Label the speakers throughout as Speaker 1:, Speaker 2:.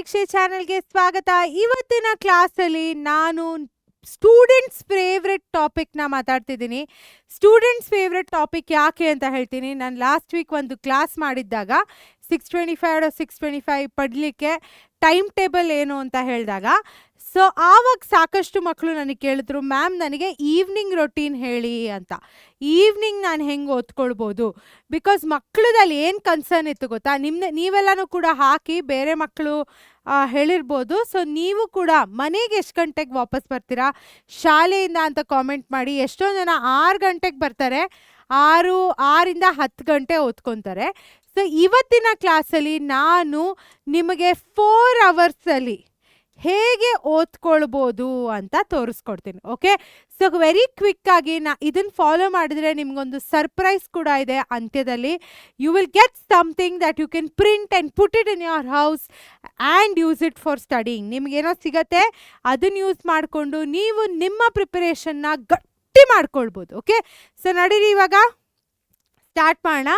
Speaker 1: ಪರೀಕ್ಷೆ ಚಾನೆಲ್ಗೆ ಸ್ವಾಗತ. ಇವತ್ತಿನ ಕ್ಲಾಸಲ್ಲಿ ನಾನು ಸ್ಟೂಡೆಂಟ್ಸ್ ಫೇವ್ರೆಟ್ ಟಾಪಿಕ್ನ ಮಾತಾಡ್ತಿದ್ದೀನಿ. ಸ್ಟೂಡೆಂಟ್ಸ್ ಫೇವ್ರೆಟ್ ಟಾಪಿಕ್ ಯಾಕೆ ಅಂತ ಹೇಳ್ತೀನಿ. ನಾನು ಲಾಸ್ಟ್ ವೀಕ್ ಒಂದು ಕ್ಲಾಸ್ ಮಾಡಿದ್ದಾಗ 625 625 ಪಡಲಿಕ್ಕೆ ಟೈಮ್ ಟೇಬಲ್ ಏನು ಅಂತ ಹೇಳಿದಾಗ ಸೊ ಆವಾಗ ಸಾಕಷ್ಟು ಮಕ್ಕಳು ನನಗೆ ಕೇಳಿದ್ರು, ಮ್ಯಾಮ್ ನನಗೆ ಈವ್ನಿಂಗ್ ರೊಟೀನ್ ಹೇಳಿ ಅಂತ. ಈವ್ನಿಂಗ್ ನಾನು ಹೆಂಗೆ ಓದ್ಕೊಳ್ಬೋದು, ಬಿಕಾಸ್ ಮಕ್ಕಳದಲ್ಲಿ ಏನು ಕನ್ಸರ್ನ್ ಇತ್ತು ಗೊತ್ತಾ, ನೀವೆಲ್ಲನೂ ಕೂಡ ಹಾಕಿ ಬೇರೆ ಮಕ್ಕಳು ಹೇಳಿರ್ಬೋದು. ಸೊ ನೀವು ಕೂಡ ಮನೆಗೆ ಎಷ್ಟು ಗಂಟೆಗೆ ವಾಪಸ್ ಬರ್ತೀರಾ ಶಾಲೆಯಿಂದ ಅಂತ ಕಾಮೆಂಟ್ ಮಾಡಿ. ಎಷ್ಟೊಂದು ಜನ 6 ಗಂಟೆಗೆ ಬರ್ತಾರೆ, 6ರಿಂದ 10 ಗಂಟೆ ಓದ್ಕೊತಾರೆ. ಸೊ ಇವತ್ತಿನ ಕ್ಲಾಸಲ್ಲಿ ನಾನು ನಿಮಗೆ 4 ಅವರ್ಸಲ್ಲಿ ಹೇಗೆ ಓದ್ಕೊಳ್ಬೋದು ಅಂತ ತೋರಿಸ್ಕೊಡ್ತೀನಿ. ಓಕೆ, ಸೊ ವೆರಿ ಕ್ವಿಕ್ಕಾಗಿ ಇದನ್ನು ಫಾಲೋ ಮಾಡಿದ್ರೆ ನಿಮಗೊಂದು ಸರ್ಪ್ರೈಸ್ ಕೂಡ ಇದೆ ಅಂತ್ಯದಲ್ಲಿ. You will get something that you can print and put it in your house and use it for studying. ನಿಮಗೇನೋ ಸಿಗತ್ತೆ, ಅದನ್ನು ಯೂಸ್ ಮಾಡಿಕೊಂಡು ನೀವು ನಿಮ್ಮ ಪ್ರಿಪರೇಷನ್ನ ಗಟ್ಟಿ ಮಾಡ್ಕೊಳ್ಬೋದು. ಓಕೆ, ಸೊ ನಡೀರಿ ಇವಾಗ ಸ್ಟಾರ್ಟ್ ಮಾಡೋಣ.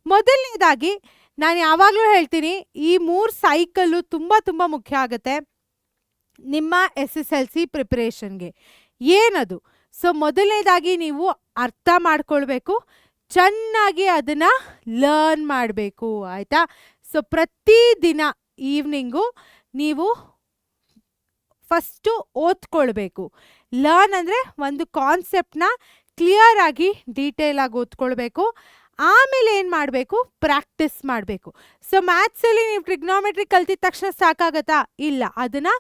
Speaker 1: ಮೊದಲನೇದಾಗಿ ನಾನು ಯಾವಾಗಲೂ ಹೇಳ್ತೀನಿ, ಈ 3 ಸೈಕಲ್ಲು ತುಂಬ ಮುಖ್ಯ ಆಗುತ್ತೆ ನಿಮ್ಮ SSLC ಪ್ರಿಪ್ರೇಷನ್ಗೆ. ಏನದು? ಸೊ ಮೊದಲನೇದಾಗಿ ನೀವು ಅರ್ಥ ಮಾಡ್ಕೊಳ್ಬೇಕು, ಚೆನ್ನಾಗಿ ಅದನ್ನು ಲರ್ನ್ ಮಾಡಬೇಕು, ಆಯಿತಾ? ಸೊ ಪ್ರತಿದಿನ ಈವ್ನಿಂಗು ನೀವು ಫಸ್ಟು ಓದ್ಕೊಳ್ಬೇಕು. ಲರ್ನ್ ಅಂದರೆ ಒಂದು ಕಾನ್ಸೆಪ್ಟನ್ನ ಕ್ಲಿಯರಾಗಿ ಡೀಟೇಲಾಗಿ ಓದ್ಕೊಳ್ಬೇಕು. ಆಮೇಲೆ ಏನು ಮಾಡಬೇಕು, ಪ್ರಾಕ್ಟೀಸ್ ಮಾಡಬೇಕು. ಸೊ ಮ್ಯಾಥ್ಸಲ್ಲಿ ನೀವು ಟ್ರಿಗ್ನೋಮೆಟ್ರಿ ಕಲ್ತಿದ ತಕ್ಷಣ ಸಾಕಾಗತ್ತಾ? ಇಲ್ಲ, ಅದನ್ನು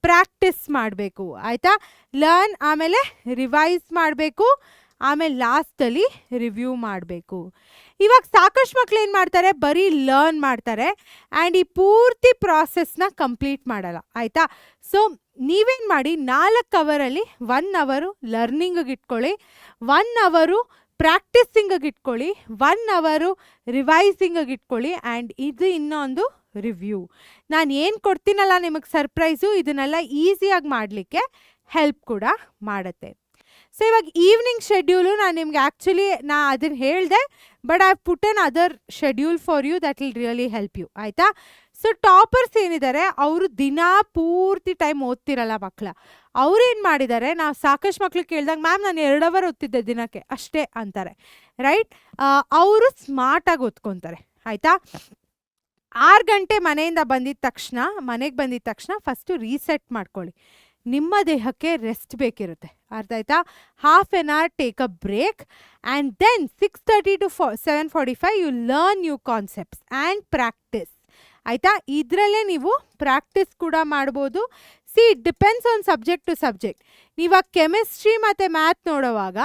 Speaker 1: ಪ್ರಾಕ್ಟೀಸ್ ಮಾಡಬೇಕು, ಆಯಿತಾ? ಲರ್ನ್, ಆಮೇಲೆ ರಿವೈಸ್ ಮಾಡಬೇಕು, ಆಮೇಲೆ ಲಾಸ್ಟಲ್ಲಿ ರಿವ್ಯೂ ಮಾಡಬೇಕು. ಇವಾಗ ಸಾಕಷ್ಟು ಮಕ್ಳು ಏನು ಮಾಡ್ತಾರೆ, ಬರೀ ಲರ್ನ್ ಮಾಡ್ತಾರೆ ಆ್ಯಂಡ್ ಈ ಪೂರ್ತಿ ಪ್ರಾಸೆಸ್ನ ಕಂಪ್ಲೀಟ್ ಮಾಡಲ್ಲ, ಆಯಿತಾ? ಸೊ ನೀವೇನು ಮಾಡಿ, 4 ಅವರಲ್ಲಿ 1 ಅವರು ಲರ್ನಿಂಗಿಗೆ ಇಟ್ಕೊಳ್ಳಿ, 1 ಅವರು ಪ್ರಾಕ್ಟೀಸಿಂಗಿಗೆ ಇಟ್ಕೊಳ್ಳಿ, 1 ಅವರು ರಿವೈಸಿಂಗಿಗೆ ಇಟ್ಕೊಳ್ಳಿ ಆ್ಯಂಡ್ ಇದು ಇನ್ನೊಂದು ರಿವ್ಯೂ. ನಾನು ಏನು ಕೊಡ್ತೀನಲ್ಲ ನಿಮಗೆ ಸರ್ಪ್ರೈಸು, ಇದನ್ನೆಲ್ಲ ಈಸಿಯಾಗಿ ಮಾಡಲಿಕ್ಕೆ ಹೆಲ್ಪ್ ಕೂಡ ಮಾಡುತ್ತೆ. ಸೊ ಇವಾಗ ಈವ್ನಿಂಗ್ ಶೆಡ್ಯೂಲು ನಾನು ನಿಮ್ಗೆ ಆ್ಯಕ್ಚುಲಿ ಅದನ್ನು ಹೇಳಿದೆ, but I put another schedule for you that will really help you, ಆಯಿತಾ? ಸೊ ಟಾಪರ್ಸ್ ಏನಿದ್ದಾರೆ ಅವರು ದಿನ ಪೂರ್ತಿ ಟೈಮ್ ಓದ್ತಿರಲ್ಲ ಮಕ್ಕಳ. ಅವ್ರೇನು ಮಾಡಿದ್ದಾರೆ, ನಾವು ಸಾಕಷ್ಟು ಮಕ್ಳು ಕೇಳಿದಾಗ ಮ್ಯಾಮ್ ನಾನು 2 ಅವರ್ ಓದ್ತಿದ್ದೆ ದಿನಕ್ಕೆ ಅಷ್ಟೇ ಅಂತಾರೆ, ರೈಟ್? ಅವರು ಸ್ಮಾರ್ಟಾಗಿ ಓದ್ಕೊತಾರೆ, ಆಯಿತಾ? 6 ಗಂಟೆ ಮನೆಗೆ ಬಂದಿದ್ದ ತಕ್ಷಣ ಫಸ್ಟು ರೀಸೆಟ್ ಮಾಡ್ಕೊಳ್ಳಿ. ನಿಮ್ಮ ದೇಹಕ್ಕೆ ರೆಸ್ಟ್ ಬೇಕಿರುತ್ತೆ, ಅರ್ಥ ಆಯ್ತಾ? Half an hour take a break and then 6:30 to 7:45 you learn new concepts and practice, ಆಯಿತಾ? ಇದರಲ್ಲೇ ನೀವು ಪ್ರಾಕ್ಟೀಸ್ ಕೂಡ ಮಾಡ್ಬೋದು. It depends on subject to subject. ನೀವಾಗ ಕೆಮಿಸ್ಟ್ರಿ ಮತ್ತು ಮ್ಯಾಥ್ ನೋಡುವಾಗ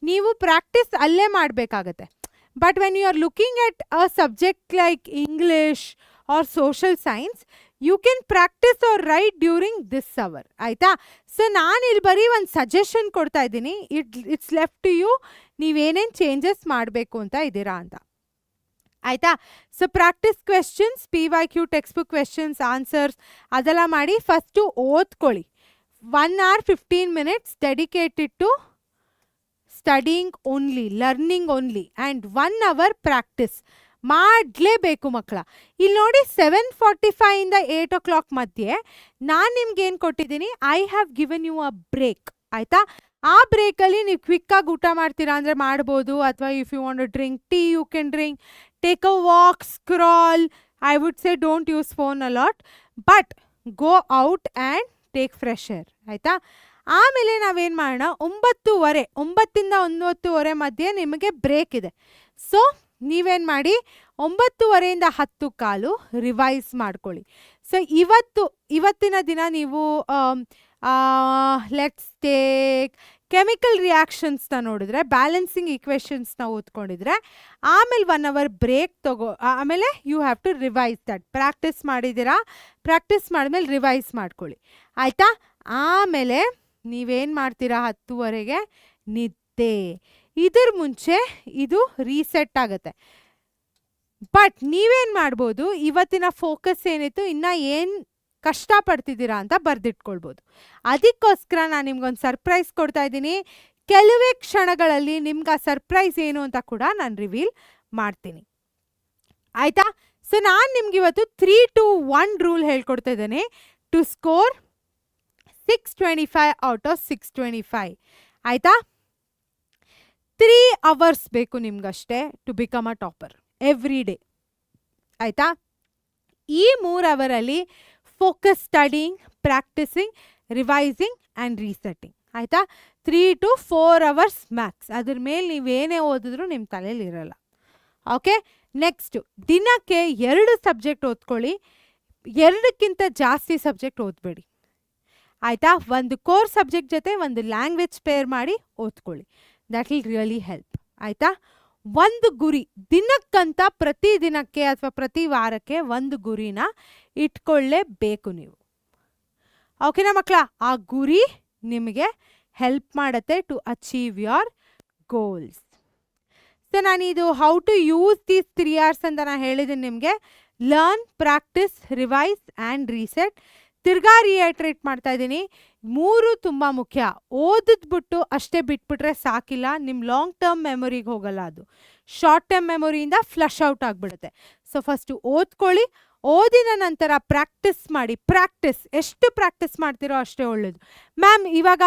Speaker 1: ನೀವು ಪ್ರಾಕ್ಟೀಸ್ ಅಲ್ಲೇ ಮಾಡಬೇಕಾಗತ್ತೆ. But when you are looking at a subject like English or social science, you can practice or write during this hour, ಆಯಿತಾ? So ನಾನಿಲ್ಲಿ ಬರೀ ಒಂದು ಸಜೆಷನ್ ಕೊಡ್ತಾ ಇದ್ದೀನಿ. ಇಟ್ಸ್ ಲೆಫ್ಟ್ ಟು ಯು, ನೀವೇನೇನು ಚೇಂಜಸ್ ಮಾಡಬೇಕು ಅಂತ ಇದ್ದೀರಾ ಅಂತ, ಆಯಿತಾ? So practice questions, PYQ text book questions, answers ಅದೆಲ್ಲ ಮಾಡಿ ಫಸ್ಟು ಓದ್ಕೊಳ್ಳಿ. 1 hour 15 minutes dedicated to studying only, learning only and 1 hour practice ಮಾಡಲೇಬೇಕು ಮಕ್ಕಳ. ಇಲ್ಲಿ ನೋಡಿ 7:45 to 8 o'clock ಮಧ್ಯೆ ನಾನು ನಿಮ್ಗೇನು ಕೊಟ್ಟಿದ್ದೀನಿ, I have given you a break, ಆಯಿತಾ? ಆ ಬ್ರೇಕಲ್ಲಿ ನೀವು ಕ್ವಿಕ್ಕಾಗಿ ಊಟ ಮಾಡ್ತೀರಾ ಅಂದರೆ ಮಾಡ್ಬೋದು, ಅಥವಾ if you want to drink tea you can drink, take a walk, scroll. I would say don't use phone a lot, but go out and take fresh air, ಆಯಿತಾ? ಆಮೇಲೆ ನಾವೇನು ಮಾಡೋಣ, 9ರಿಂದ 9:30 ಮಧ್ಯೆ ನಿಮಗೆ ಬ್ರೇಕ್ ಇದೆ. ಸೊ ನೀವೇನು ಮಾಡಿ, 9:15 to 10:15 ರಿವೈಸ್ ಮಾಡ್ಕೊಳ್ಳಿ. ಸೊ ಇವತ್ತಿನ ದಿನ ನೀವು ಲೆಟ್ಸ್ ಟೇಕ್ ಕೆಮಿಕಲ್ ರಿಯಾಕ್ಷನ್ಸ್ನ ನೋಡಿದ್ರೆ, ಬ್ಯಾಲೆನ್ಸಿಂಗ್ ಈಕ್ವೇಷನ್ಸ್ನ ಓದ್ಕೊಂಡಿದ್ರೆ, ಆಮೇಲೆ 1 hour ಬ್ರೇಕ್ ಆಮೇಲೆ you have to revise that. Practice ಮಾಡಿದ್ದೀರಾ, ಪ್ರಾಕ್ಟೀಸ್ ಮಾಡಿದ್ಮೇಲೆ ರಿವೈಸ್ ಮಾಡ್ಕೊಳ್ಳಿ, ಆಯಿತಾ? ಆಮೇಲೆ ನೀವೇನು ಮಾಡ್ತೀರಾ, 10:30ಗೆ ನಿದ್ದೆ. ಇದ್ರ ಮುಂಚೆ ಇದು ರೀಸೆಟ್ ಆಗುತ್ತೆ. ಬಟ್ ನೀವೇನು ಮಾಡ್ಬೋದು, ಇವತ್ತಿನ ಫೋಕಸ್ ಏನಿತ್ತು, ಇನ್ನು ಏನು ಕಷ್ಟಪಡ್ತಿದ್ದೀರಾ ಅಂತ ಬರೆದಿಟ್ಕೊಳ್ಬೋದು. ಅದಕ್ಕೋಸ್ಕರ ನಾನು ನಿಮ್ಗೊಂದು ಸರ್ಪ್ರೈಸ್ ಕೊಡ್ತಾ ಇದ್ದೀನಿ. ಕೆಲವೇ ಕ್ಷಣಗಳಲ್ಲಿ ನಿಮ್ಗೆ ಆ ಸರ್ಪ್ರೈಸ್ ಏನು ಅಂತ ಕೂಡ ನಾನು ರಿವೀಲ್ ಮಾಡ್ತೀನಿ, ಆಯಿತಾ? ಸೊ ನಾನು ನಿಮ್ಗೆ ಇವತ್ತು 3-2-1 ರೂಲ್ ಹೇಳ್ಕೊಡ್ತಾ ಇದ್ದೇನೆ ಟು ಸ್ಕೋರ್ 625 ಔಟ್ ಆಫ್ 625. ಆಯಿತಾ? 3 hours ಬೇಕು ನಿಮ್ಗಷ್ಟೇ to become a topper every day. ಆಯಿತಾ? ಈ 3 ಅವರಲ್ಲಿ focus studying, practising, revising and resetting. ಆಯಿತಾ? 3 to 4 hours ಮ್ಯಾಕ್ಸ್. ಅದ್ರ ಮೇಲೆ ನೀವೇನೇ ಓದಿದ್ರು ನಿಮ್ಮ ತಲೆಯಲ್ಲಿ ಇರಲ್ಲ. ಓಕೆ, ನೆಕ್ಸ್ಟು ದಿನಕ್ಕೆ 2 ಸಬ್ಜೆಕ್ಟ್ ಓದ್ಕೊಳ್ಳಿ, 2ಕ್ಕಿಂತ ಜಾಸ್ತಿ ಸಬ್ಜೆಕ್ಟ್ ಓದಬೇಡಿ. ಆಯಿತಾ? ಒಂದು ಕೋರ್ ಸಬ್ಜೆಕ್ಟ್ ಜೊತೆ ಒಂದು ಲ್ಯಾಂಗ್ವೇಜ್ ಪೇರ್ ಮಾಡಿ ಓದ್ಕೊಳ್ಳಿ. That will really help. ಆಯಿತಾ? ಒಂದು ಗುರಿ ದಿನಕ್ಕಂತ, ಪ್ರತಿ ದಿನಕ್ಕೆ ಅಥವಾ ಪ್ರತಿ ವಾರಕ್ಕೆ ಒಂದು ಗುರಿನ ಇಟ್ಕೊಳ್ಳೇಬೇಕು ನೀವು. ಓಕೆನಾ ಮಕ್ಕಳ? ಆ ಗುರಿ ನಿಮಗೆ ಹೆಲ್ಪ್ ಮಾಡುತ್ತೆ to achieve your goals. So ನಾನಿದು how to use these 3 hours ಅಂತ ನಾನು ಹೇಳಿದ್ದೀನಿ ನಿಮಗೆ. Learn, practise, revise and reset. ತಿರ್ಗಾ ರಿಯೈಟ್ರೇಟ್ ಮಾಡ್ತಾ ಇದ್ದೀನಿ, 3 ತುಂಬ ಮುಖ್ಯ. ಓದಿದ್ಬಿಟ್ಟು ಅಷ್ಟೇ ಬಿಟ್ಬಿಟ್ರೆ ಸಾಕಿಲ್ಲ, ನಿಮ್ಮ ಲಾಂಗ್ ಟರ್ಮ್ ಮೆಮೊರಿಗೆ ಹೋಗಲ್ಲ, ಅದು ಶಾರ್ಟ್ ಟರ್ಮ್ ಮೆಮೊರಿಯಿಂದ ಫ್ಲಶ್ ಔಟ್ ಆಗಿಬಿಡುತ್ತೆ. ಸೊ ಫಸ್ಟು ಓದ್ಕೊಳ್ಳಿ, ಓದಿದ ನಂತರ ಪ್ರಾಕ್ಟಿಸ್ ಮಾಡಿ. ಪ್ರಾಕ್ಟಿಸ್ ಎಷ್ಟು ಪ್ರಾಕ್ಟಿಸ್ ಮಾಡ್ತೀರೋ ಅಷ್ಟೇ ಒಳ್ಳೆಯದು. ಮ್ಯಾಮ್ ಇವಾಗ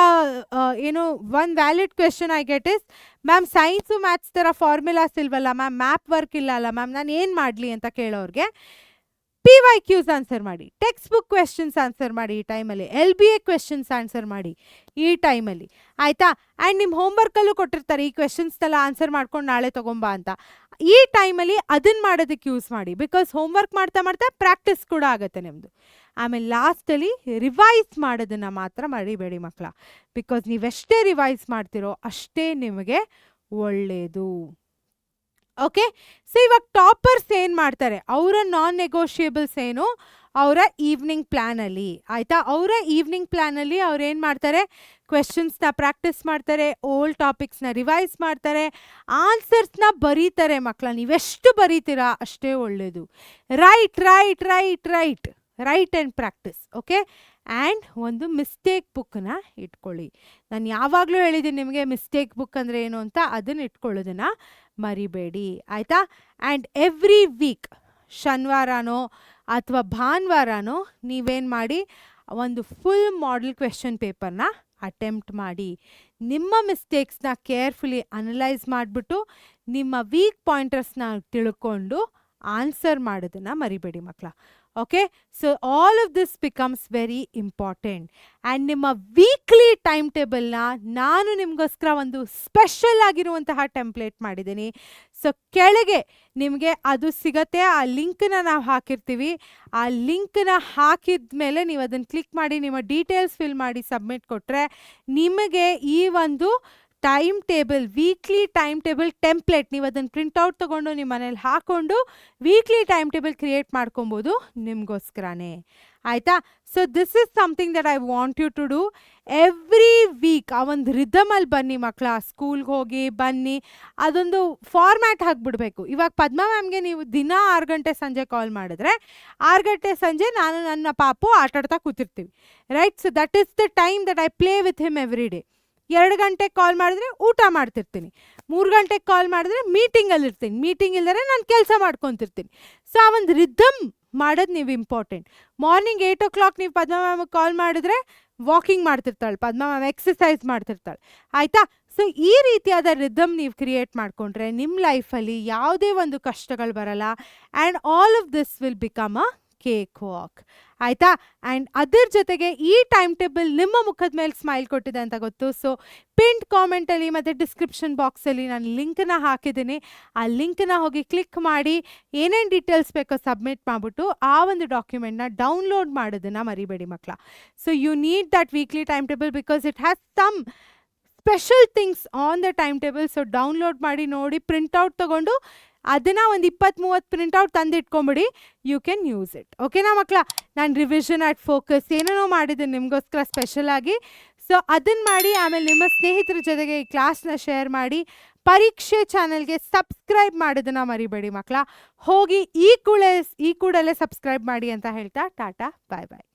Speaker 1: ಏನು one valid question I get is, ma'am science maths ಥರ ಫಾರ್ಮುಲಾಸ್ ಇಲ್ವಲ್ಲ ಮ್ಯಾಮ್, ಮ್ಯಾಪ್ ವರ್ಕ್ ಇಲ್ಲ ಅಲ್ಲ ಮ್ಯಾಮ್, ನಾನು ಏನು ಮಾಡಲಿ ಅಂತ ಕೇಳೋರಿಗೆ PYQs ಆನ್ಸರ್ ಮಾಡಿ, ಟೆಕ್ಸ್ಟ್ ಬುಕ್ ಕ್ವೆಶನ್ಸ್ ಆನ್ಸರ್ ಮಾಡಿ ಈ ಟೈಮಲ್ಲಿ, LBA ಕ್ವೆಶನ್ಸ್ ಆನ್ಸರ್ ಮಾಡಿ ಈ ಟೈಮಲ್ಲಿ. ಆಯಿತಾ? ಆ್ಯಂಡ್ ನಿಮ್ಮ ಹೋಮ್ವರ್ಕಲ್ಲೂ ಕೊಟ್ಟಿರ್ತಾರೆ ಈ ಕ್ವೆಶನ್ಸ್ನೆಲ್ಲ ಆನ್ಸರ್ ಮಾಡ್ಕೊಂಡು ನಾಳೆ ತೊಗೊಂಬ ಅಂತ. ಈ ಟೈಮಲ್ಲಿ ಅದನ್ನು ಮಾಡೋದಕ್ಕೆ ಯೂಸ್ ಮಾಡಿ, ಬಿಕಾಸ್ ಹೋಮ್ವರ್ಕ್ ಮಾಡ್ತಾ ಮಾಡ್ತಾ ಪ್ರಾಕ್ಟೀಸ್ ಕೂಡ ಆಗುತ್ತೆ ನಿಮ್ಮದು. ಆಮೇಲೆ ಲಾಸ್ಟಲ್ಲಿ ರಿವೈಸ್ ಮಾಡೋದನ್ನು ಮಾತ್ರ ಮರಿಬೇಡಿ ಮಕ್ಕಳ, ಬಿಕಾಸ್ ನೀವೆಷ್ಟೇ ರಿವೈಸ್ ಮಾಡ್ತಿರೋ ಅಷ್ಟೇ ನಿಮಗೆ ಒಳ್ಳೆಯದು. ಓಕೆ, ಸೊ ಇವಾಗ ಟಾಪರ್ಸ್ ಏನು ಮಾಡ್ತಾರೆ, ಅವರ ನಾನ್ ನೆಗೋಷಿಯೇಬಲ್ಸ್ ಏನು, ಅವರ ಈವ್ನಿಂಗ್ ಪ್ಲ್ಯಾನಲ್ಲಿ. ಆಯಿತಾ? ಅವರ ಈವ್ನಿಂಗ್ ಪ್ಲ್ಯಾನಲ್ಲಿ ಅವ್ರು ಏನು ಮಾಡ್ತಾರೆ, ಕ್ವೆಶನ್ಸ್ನ ಪ್ರಾಕ್ಟೀಸ್ ಮಾಡ್ತಾರೆ, ಓಲ್ಡ್ ಟಾಪಿಕ್ಸ್ನ ರಿವೈಸ್ ಮಾಡ್ತಾರೆ, ಆನ್ಸರ್ಸ್ನ ಬರೀತಾರೆ ಮಕ್ಕಳ. ನೀವೆಷ್ಟು ಬರೀತೀರಾ ಅಷ್ಟೇ ಒಳ್ಳೆಯದು. Right right right right right and practice. Okay, and ಒಂದು ಮಿಸ್ಟೇಕ್ ಬುಕ್ಕನ್ನ ಇಟ್ಕೊಳ್ಳಿ. ನಾನು ಯಾವಾಗಲೂ ಹೇಳಿದ್ದೀನಿ ನಿಮಗೆ ಮಿಸ್ಟೇಕ್ ಬುಕ್ ಅಂದರೆ ಏನು ಅಂತ, ಅದನ್ನು ಇಟ್ಕೊಳ್ಳೋದನ್ನು ಮರಿಬೇಡಿ. ಆಯಿತಾ? ಆ್ಯಂಡ್ ಎವ್ರಿ ವೀಕ್ ಶನಿವಾರನೋ ಅಥವಾ ಭಾನುವಾರನೋ ನೀವೇನು ಮಾಡಿ, ಒಂದು ಫುಲ್ ಮಾಡೆಲ್ ಕ್ವೆಶನ್ ಪೇಪರ್ನ ಅಟೆಂಪ್ಟ್ ಮಾಡಿ. ನಿಮ್ಮ ಮಿಸ್ಟೇಕ್ಸ್ನ ಕೇರ್ಫುಲಿ ಅನಲೈಸ್ ಮಾಡಿಬಿಟ್ಟು ನಿಮ್ಮ ವೀಕ್ ಪಾಯಿಂಟರ್ಸ್ನ ತಿಳ್ಕೊಂಡು ಆನ್ಸರ್ ಮಾಡೋದನ್ನು ಮರಿಬೇಡಿ ಮಕ್ಕಳ. Okay, so all of this becomes very important. And ನಿಮ್ಮ ವೀಕ್ಲಿ ಟೈಮ್ ಟೇಬಲ್ನ ನಾನು ನಿಮಗೋಸ್ಕರ ಒಂದು ಸ್ಪೆಷಲ್ ಆಗಿರುವಂತಹ ಟೆಂಪ್ಲೇಟ್ ಮಾಡಿದ್ದೀನಿ. ಸೊ ಕೆಳಗೆ ನಿಮಗೆ ಅದು ಸಿಗತ್ತೆ, ಆ ಲಿಂಕನ್ನ ನಾವು ಹಾಕಿರ್ತೀವಿ. ಆ ಲಿಂಕನ್ನ ಹಾಕಿದ ಮೇಲೆ ನೀವು ಅದನ್ನು ಕ್ಲಿಕ್ ಮಾಡಿ ನಿಮ್ಮ ಡೀಟೇಲ್ಸ್ ಫಿಲ್ ಮಾಡಿ ಸಬ್ಮಿಟ್ ಕೊಟ್ಟರೆ ನಿಮಗೆ ಈ ಒಂದು time table, weekly time table template, ನೀವು ಅದನ್ನು ಪ್ರಿಂಟೌಟ್ ತೊಗೊಂಡು ನಿಮ್ಮ ಮನೇಲಿ ಹಾಕ್ಕೊಂಡು ವೀಕ್ಲಿ ಟೈಮ್ ಟೇಬಲ್ ಕ್ರಿಯೇಟ್ ಮಾಡ್ಕೊಬೋದು ನಿಮಗೋಸ್ಕರನೇ. ಆಯಿತಾ? So this is something that I want you to do every week. ಆ ಒಂದು ರಿದಮಲ್ಲಿ ಬನ್ನಿ ಮಕ್ಕಳ, ಸ್ಕೂಲ್ಗೆ ಹೋಗಿ ಬನ್ನಿ, ಅದೊಂದು ಫಾರ್ಮ್ಯಾಟ್ ಹಾಕ್ಬಿಡ್ಬೇಕು. ಇವಾಗ ಪದ್ಮಾ ಮ್ಯಾಮ್ಗೆ ನೀವು ದಿನ 6 ಗಂಟೆ ಸಂಜೆ ಕಾಲ್ ಮಾಡಿದ್ರೆ 6 ಗಂಟೆ ಸಂಜೆ ನಾನು ನನ್ನ ಪಾಪು ಆಟಾಡ್ತಾ ಕೂತಿರ್ತೀವಿ. Right? So that is the time that I play with him every day. 2 ಗಂಟೆಗೆ ಕಾಲ್ ಮಾಡಿದ್ರೆ ಊಟ ಮಾಡ್ತಿರ್ತೀನಿ, 3 ಗಂಟೆಗೆ ಕಾಲ್ ಮಾಡಿದ್ರೆ ಮೀಟಿಂಗಲ್ಲಿರ್ತೀನಿ, ಮೀಟಿಂಗ್ ಇಲ್ಲದ್ರೆ ನಾನು ಕೆಲಸ ಮಾಡ್ಕೊತಿರ್ತೀನಿ. ಸೊ ಆ ಒಂದು ರಿದಮ್ ಮಾಡೋದು ನೀವು ಇಂಪಾರ್ಟೆಂಟ್. ಮಾರ್ನಿಂಗ್ 8 o'clock ನೀವು ಪದ್ಮಾ ಮ್ಯಾಮಿಗೆ ಕಾಲ್ ಮಾಡಿದ್ರೆ ವಾಕಿಂಗ್ ಮಾಡ್ತಿರ್ತಾಳೆ ಪದ್ಮಾ ಮ್ಯಾಮ್, ಎಕ್ಸಸೈಸ್ ಮಾಡ್ತಿರ್ತಾಳೆ. ಆಯಿತಾ? ಸೊ ಈ ರೀತಿಯಾದ ರಿದಮ್ ನೀವು ಕ್ರಿಯೇಟ್ ಮಾಡಿಕೊಂಡ್ರೆ ನಿಮ್ಮ ಲೈಫಲ್ಲಿ ಯಾವುದೇ ಒಂದು ಕಷ್ಟಗಳು ಬರಲ್ಲ. And all of this will become a cake walk. ಆಯಿತಾ? ಆ್ಯಂಡ್ ಅದರ ಜೊತೆಗೆ ಈ ಟೈಮ್ ಟೇಬಲ್ ನಿಮ್ಮ ಮುಖದ ಮೇಲೆ ಸ್ಮೈಲ್ ಕೊಟ್ಟಿದೆ ಅಂತ ಗೊತ್ತು. ಸೊ ಪಿಂಡ್ ಕಾಮೆಂಟಲ್ಲಿ ಮತ್ತು ಡಿಸ್ಕ್ರಿಪ್ಷನ್ ಬಾಕ್ಸಲ್ಲಿ ನಾನು ಲಿಂಕನ್ನ ಹಾಕಿದ್ದೀನಿ. ಆ ಲಿಂಕನ್ನ ಹೋಗಿ ಕ್ಲಿಕ್ ಮಾಡಿ ಏನೇನು ಡೀಟೇಲ್ಸ್ ಬೇಕೋ ಸಬ್ಮಿಟ್ ಮಾಡಿಬಿಟ್ಟು ಆ ಒಂದು ಡಾಕ್ಯುಮೆಂಟ್ನ ಡೌನ್ಲೋಡ್ ಮಾಡೋದನ್ನು ಮರಿಬೇಡಿ ಮಕ್ಕಳ. So you need that weekly time table because it has some special things on the time table. So download ಮಾಡಿ ನೋಡಿ, ಪ್ರಿಂಟೌಟ್ ತೊಗೊಂಡು ಅದನ್ನು ಒಂದು 20-30 ಪ್ರಿಂಟೌಟ್ ತಂದು ಇಟ್ಕೊಂಬಿಡಿ, ಯು ಕ್ಯಾನ್ ಯೂಸ್ ಇಟ್. ಓಕೆನಾ ಮಕ್ಕಳ? ನಾನು ರಿವಿಷನ್ ಆ್ಯಟ್ ಫೋಕಸ್ ಏನೇನೋ ಮಾಡಿದ್ದೀನಿ ನಿಮಗೋಸ್ಕರ ಸ್ಪೆಷಲಾಗಿ. ಸೊ ಅದನ್ನು ಮಾಡಿ ಆಮೇಲೆ ನಿಮ್ಮ ಸ್ನೇಹಿತರ ಜೊತೆಗೆ ಈ ಕ್ಲಾಸ್ನ ಶೇರ್ ಮಾಡಿ. ಪರೀಕ್ಷೆ ಚಾನಲ್ಗೆ ಸಬ್ಸ್ಕ್ರೈಬ್ ಮಾಡೋದನ್ನು ಮರಿಬೇಡಿ ಮಕ್ಕಳ. ಹೋಗಿ ಈ ಕೂಡಲೇ ಸಬ್ಸ್ಕ್ರೈಬ್ ಮಾಡಿ ಅಂತ ಹೇಳ್ತಾ ಟಾಟಾ ಬಾಯ್ ಬಾಯ್.